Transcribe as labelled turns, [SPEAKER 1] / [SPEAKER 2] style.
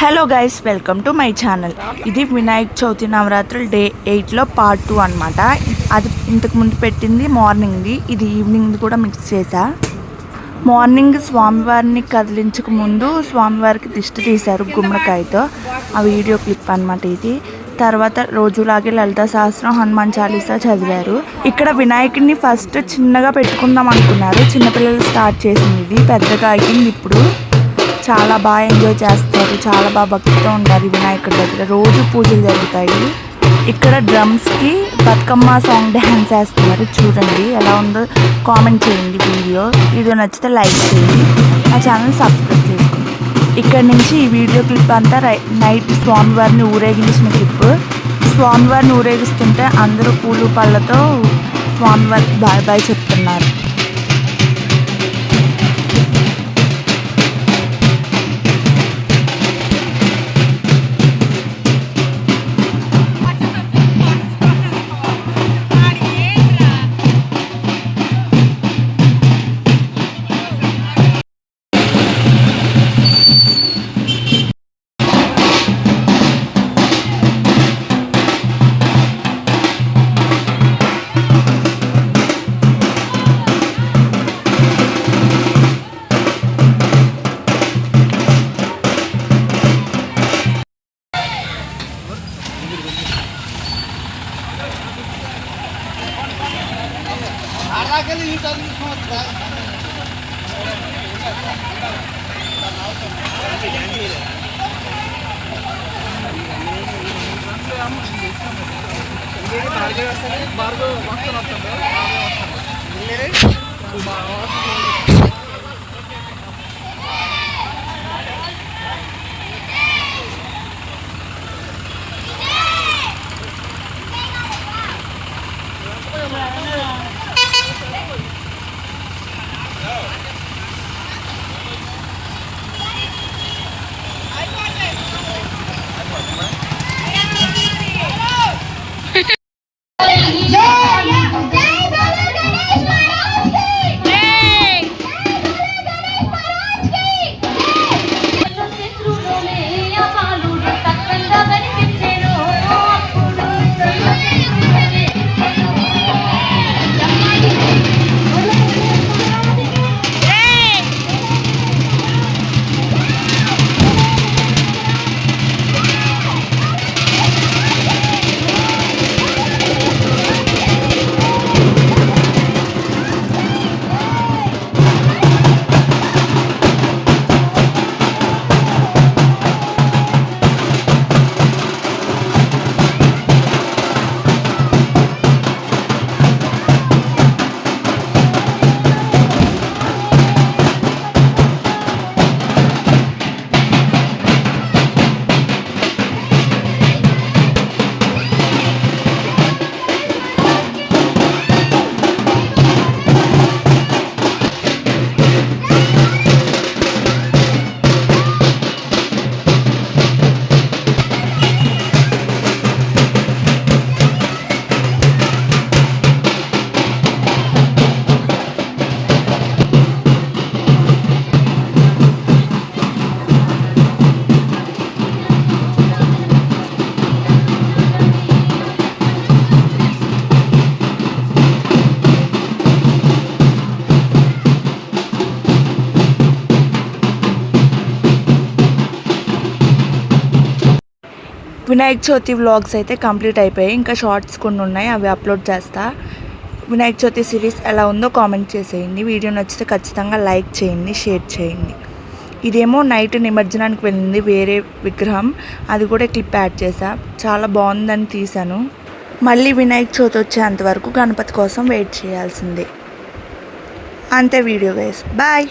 [SPEAKER 1] Hello guys, welcome to my channel. ఇది వినాయక చవితి నవరాత్రులు day 8లో part 2 అనమాట. అది ఇంతకుముందు పెట్టింది మార్నింగ్ది, ఇది ఈవినింగ్ది కూడా మిక్స్ చేశా. మార్నింగ్ స్వామివారిని కదిలించక ముందు స్వామివారికి దిష్టి తీశారు గుమ్మడికాయతో. ఆ వీడియో క్లిప్ అనమాట ఇది. తర్వాత రోజులాగే లలిత సహస్రం, హనుమాన్ చాలీసా చదివారు. ఇక్కడ వినాయకుడిని ఫస్ట్ చిన్నగా పెట్టుకుందాం అనుకున్నారు. చిన్నపిల్లలు స్టార్ట్ చేసింది, ఇది పెద్దగా అయింది. ఇప్పుడు చాలా బాగా ఎంజాయ్ చేస్తారు, చాలా బాగా భక్తితో ఉంటారు వినాయకుడి దగ్గర. రోజు పూజలు జరుగుతాయి. ఇక్కడ డ్రమ్స్కి బతుకమ్మ సాంగ్ డ్యాన్స్ వేస్తున్నారు. చూడండి ఎలా ఉందో కామెంట్ చేయండి. వీడియో నచ్చితే లైక్ చేయండి, నా ఛానల్ సబ్స్క్రైబ్ చేసుకోండి. ఇక్కడ నుంచి ఈ వీడియో క్లిప్ అంతా నైట్ స్వామివారిని ఊరేగించిన క్లిప్. స్వామివారిని ఊరేగిస్తుంటే అందరూ పూలు పళ్ళతో స్వామివారికి బాయ్ బాయ్ చెప్తున్నారు. వినాయక చవితి వ్లాగ్స్ అయితే కంప్లీట్ అయిపోయాయి. ఇంకా షార్ట్స్ కొన్ని ఉన్నాయి, అవి అప్లోడ్ చేస్తా. వినాయక చవితి సిరీస్ ఎలా ఉందో కామెంట్ చేసేయండి. వీడియో నచ్చితే ఖచ్చితంగా లైక్ చేయండి, షేర్ చేయండి. ఇదేమో నైట్ నిమజ్జనానికి వెళ్ళింది వేరే విగ్రహం, అది కూడా క్లిప్ యాడ్ చేసా. చాలా బాగుందని తీశాను. మళ్ళీ వినాయక చవితి వచ్చేంతవరకు గణపతి కోసం వెయిట్ చేయాల్సిందే. అంతే వీడియో గైస్, బాయ్.